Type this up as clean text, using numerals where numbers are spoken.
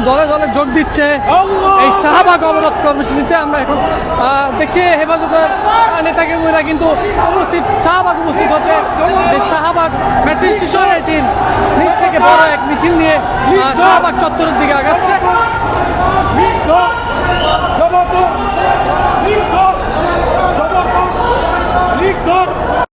দলে দলে যোগ দিচ্ছে এই শাহবাগ অবরোধ কর্মসূচিতে। আমরা এখন দেখছি হেফাজতের নেতাকর্মীরা কিন্তু শাহবাগ উপস্থিত হতে শাহবাগ মেট্রো স্টেশন এটির নিচ থেকে বড় এক মিছিল নিয়ে শাহবাগ চত্বরের দিকে আগাচ্ছে। লিগ